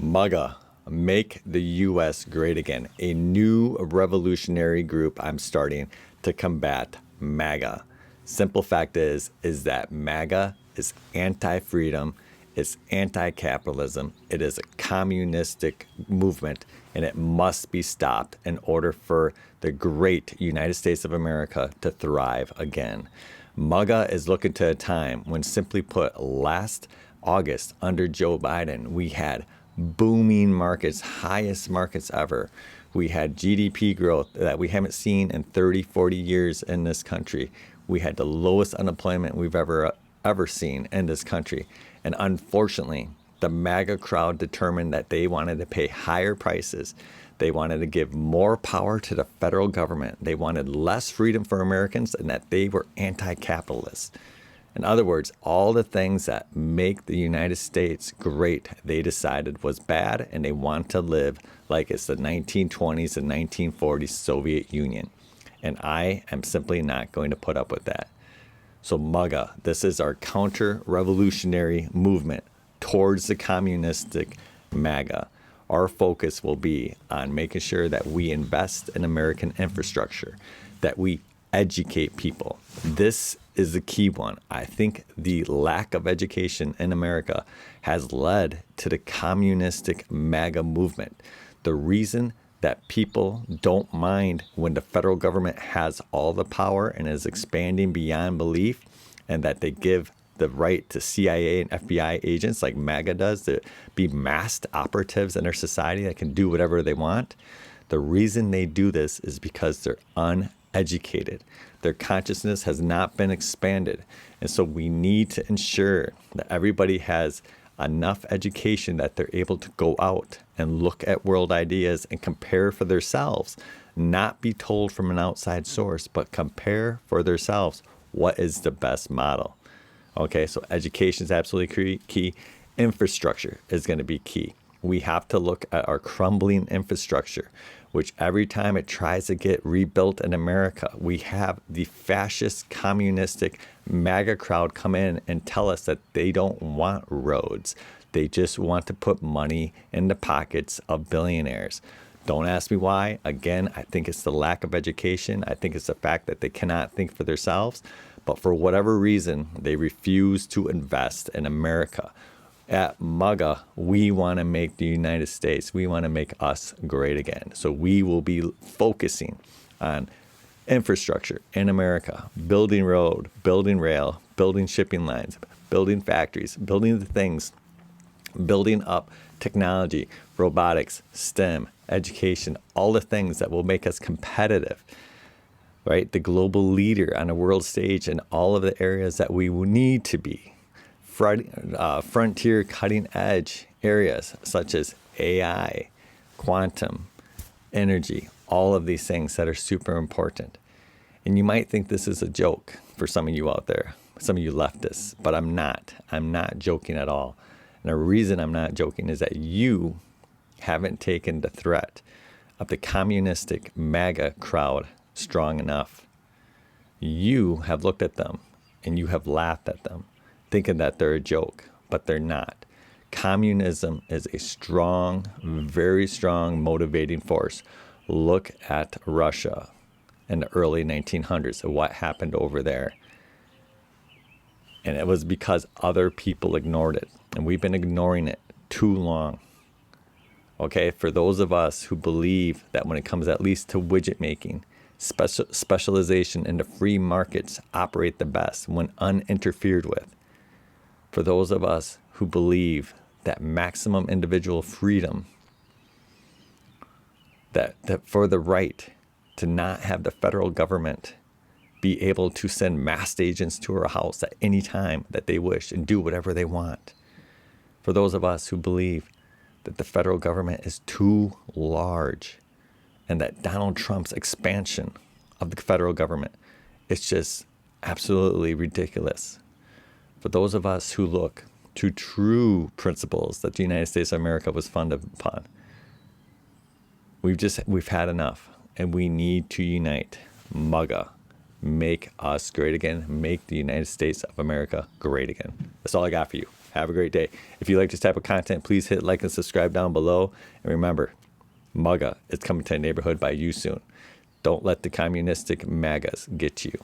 MUGA, Make the U.S. Great Again, a new revolutionary group I'm starting to combat MAGA. Simple fact is that MAGA is anti-freedom, it's anti-capitalism, it is a communistic movement, and it must be stopped in order for the great United States of America to thrive again. MUGA is looking to a time when, simply put, last August under Joe Biden, we had booming markets, highest markets ever. We had GDP growth that we haven't seen in 30, 40 years in this country. We had the lowest unemployment we've ever seen in this country. And unfortunately, the MAGA crowd determined that they wanted to pay higher prices. They wanted to give more power to the federal government. They wanted less freedom for Americans, and that they were anti-capitalist. In other words, all the things that make the United States great, they decided was bad, and they want to live like it's the 1920s and 1940s Soviet Union. And I am simply not going to put up with that. So MUGA, this is our counter-revolutionary movement towards the communistic MAGA. Our focus will be on making sure that we invest in American infrastructure, that we educate people. This is the key one. I think the lack of education in America has led to the communistic MAGA movement. The reason that people don't mind when the federal government has all the power and is expanding beyond belief, and that they give the right to CIA and FBI agents like MAGA does to be masked operatives in our society that can do whatever they want. The reason they do this is because they're uneducated. Their consciousness has not been expanded. And so we need to ensure that everybody has enough education that they're able to go out and look at world ideas and compare for themselves, not be told from an outside source, but compare for themselves what is the best model. Okay, so education is absolutely key. Infrastructure is going to be key. We have to look at our crumbling infrastructure, which every time it tries to get rebuilt in America, we have the fascist, communistic MAGA crowd come in and tell us that they don't want roads. They just want to put money in the pockets of billionaires. Don't ask me why. Again, I think it's the lack of education. I think it's the fact that they cannot think for themselves. But for whatever reason, they refuse to invest in America. At MUGA, we want to make the United States, we want to make us great again. So we will be focusing on infrastructure in America, building road, building rail, building shipping lines, building factories, building the things, building up technology, robotics, STEM, education, all the things that will make us competitive, right? The global leader on the world stage in all of the areas that we need to be. Frontier cutting edge areas such as AI, quantum, energy, all of these things that are super important. And you might think this is a joke for some of you out there, some of you leftists, but I'm not. I'm not joking at all. And the reason I'm not joking is that you haven't taken the threat of the communistic MAGA crowd strong enough. You have looked at them and you have laughed at them, thinking that they're a joke, but they're not. Communism is a strong, very strong motivating force. Look at Russia in the early 1900s and what happened over there. And it was because other people ignored it. And we've been ignoring it too long. Okay, for those of us who believe that when it comes at least to widget making, specialization in the free markets operate the best when uninterfered with. For those of us who believe that maximum individual freedom, that for the right to not have the federal government be able to send masked agents to our house at any time that they wish and do whatever they want. For those of us who believe that the federal government is too large and that Donald Trump's expansion of the federal government is just absolutely ridiculous. For those of us who look to true principles that the United States of America was founded upon, we've had enough, and we need to unite. MUGA, make us great again. Make the United States of America great again. That's all I got for you. Have a great day. If you like this type of content, please hit like and subscribe down below. And remember, MUGA is coming to a neighborhood by you soon. Don't let the communistic MAGAs get you.